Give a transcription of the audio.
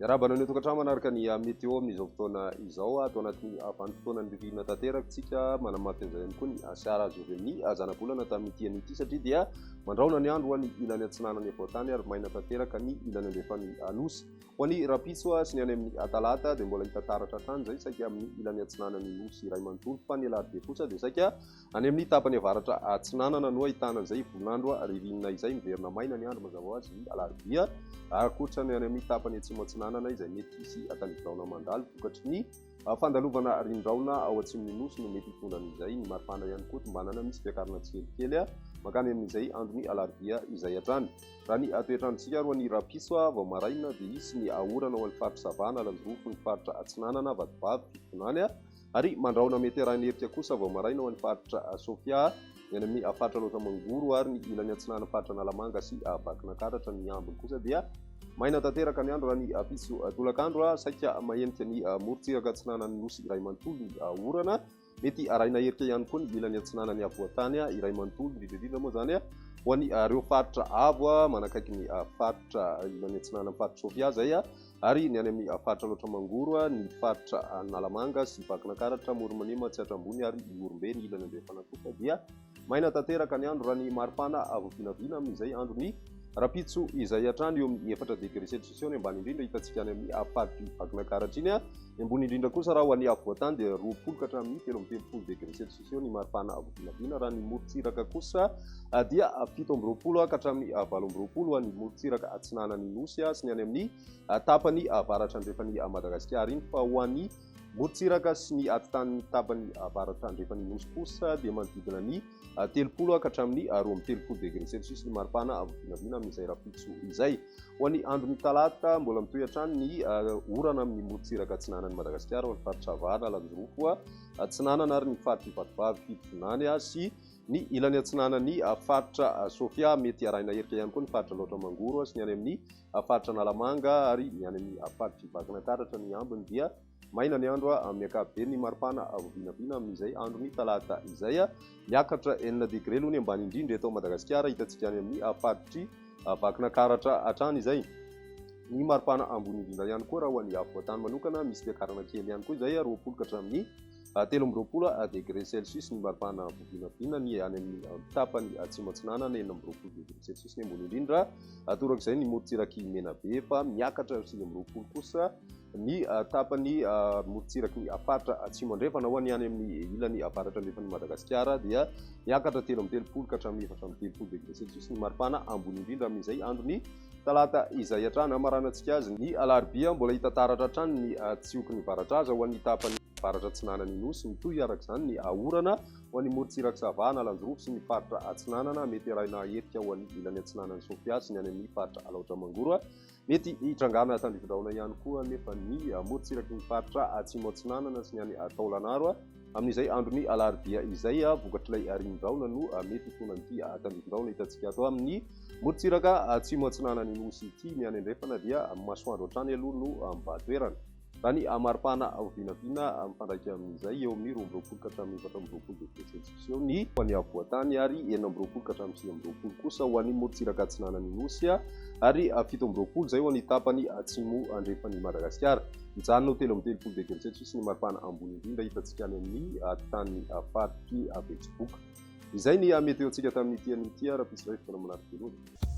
Iarabana ny tokantrano manaraka ny météo amin'izao fotoana izao atao anatin'ny vanim-potoana ny ririnina tanterakantsika manamafy an'izay ihany koa ny Sara Jovemy zana-bolana tamin'ity an'ity satria dia mandraona ny andro ho an'ny ilany atsinanany voatany ary maina tanteraka ny ilany andrefany anosy ho an'ny rapitso sy ny any amin'ny talata dia mbola hita taratra hatrany zay saika amin'ny ilany atsinanany nosy iray manontolo fa ny alarobia kosa dia saika any amin'ny tapany avaratra atsinanana no ahitana izay volinandro ririnina izay miverina maina ny andro mazava ho azy ny alarobia akoatra ny any amin'ny tapany atsimo atsinanana izay mety hisy atanidraona mandalo vokatry ny fandalovana rindraona ao atsimony nosy no mety hitondran'izay ny maripana ihany koa tombanana misy fiakarana tsikelikely makany amin'izay andro ny alarobia izay hatrany raha ny atoetrandrontsika roa ny rapitso vao maraina dia isy ny ahorana ho an'ny faritra savana lanjorofo ny faritra atsinanana vatovavy fitonany ary mandraona mety arahina herika kosa vao maraina ho an'ny faritra sofia ny amin'ny faritra loatra mangoro ary ny ilany atsinanana faritra nalamanga sy vakinankaratra ny ambiny kosa dia maina tanteraka ny andro raha ny pitso tolakandro saika mahenika ny morontsiraka atsinanany nosy iray manontolo ny orana mety arahina herika ihany koa ny ilany atsinanany avoatany iray manontolo indrindra moa zany ho an'ny reo faritra avo manakaiky ny faritra ilany atsinanany faritra sofia zay ary ny any amin'ny faritra loatra mangoro ny faritra nalamanga sy vakinankaratra moromanima tsy hatrambony ary iorombe ny ilany andrefana kosa dia maina tanteraka ny andro raha ny maripana avovinavina amin'izay andro ny rapitso izay hatrany eo amin'ny 4 degré celsius ny ambany indrindra hitantsika any amin'ny faritra vakinankaratra iny ny ambony indrindra kosa raha ho an'ny avoatany dia 20 ka hatramin'ny 13 degré celsius ny maripana avovinavina raha ny morontsiraka kosa dia 17 ka hatramin'ny 18 ho an'ny morontsiraka atsinanany nosy sy ny any amin'ny tapany avaratra andrefany Madagasikara iny fa ho an'ny morontsiraka sy ny atitan'ny tapany avaratra andrefany nosy kosa dia manodidina ny 30 ka hatramin'ny 20 degré celsius ny maripana avovinavina amin'izay rapitso izay ho an'ny andron'ny talata mbola mitohy hatrany ny orana amin'ny morontsiraka atsinanany Madagasikara ho an'ny faritra savana lanjorofo atsinanana ary ny faritra vatovavy fitonany sy ny ilany atsinanany faritra sofia mety arahina herika ihany koa ny faritra loatra mangoro sy ny any amin'ny faritra nalamanga ary ny any amin'ny faritra vakinankaratra ny ambiny dia maina ny andro amin'ny ankapobeny ny maripana avovinavina amin'izay andro ny talata izay miakatra 9 degré aloha ny ambany indrindra eto Madagasikara hitantsika any amin'ny faritry vakinankaratra hatrany izay ny maripana ambony indrindra ihany koa raha ho an'ny avoatany manokana misy fiakarana kely ihany koa izay 20 ka hatramin'ny 13 degré celsius ny maripana avovinavina ny any amin'ny tapany atsimo atsinanana 19 degré celsius ny ambony indrindra torak'izay ny morontsiraky menabe fa miakatra 20 kosa ny tapany morontsiraky ny faritra atsimo andrefana ho any amin'ny ilany avaratra andrefany Madagasikara dia miakatra 13 ka hatramin'ny 14 degré celsius ny maripana ambony indrindra amin'izay andro ny talata izay hatrany amaranantsika azy ny alarobia mbola hita taratra hatrany ny tsioky ny varatraza ho an'ny tapany avaratra atsinanany nosy mitohy araka izany ny ahorana ho an'ny morontsiraka savana lanjorofo sy ny faritra atsinanana mety arahina herika ho an'ny ilany atsinanany sofia sy ny any amin'ny faritra alaotra mangoro mety hitrangana tandrivindraona ihany koa nefa ny morontsiraky ny faritra atsimo atsinanana sy ny any taolanaro amin'izay andro ny alarobia izay vokatr'ilay rindraona no mety hitonan'ity tandrivindraona hitantsika atao amin'ny morontsiraka atsimo atsinanany nosy ity ny any andrefana dia masoandro hatrany aloha no mivatoerana raha ny maripana avovinavina mifandraiky amin'izay eo amin'ny 20 ka hatramin'ny 14 degré celsius eo ny ho an'ny avoatany ary 19 ka hatramin'ny 20 kosa ho an'ny morontsiraka atsinanany nosy ary 17 zay ho an'ny tapany atsimo andrefany Madagasikara mijanona 13 degré celsius ny maripana ambony indrindra hitantsika any amin'ny tany faritry betsiboka izay ny météo tsika tamin'ity an'ity raha pisy raha fotoana manaraka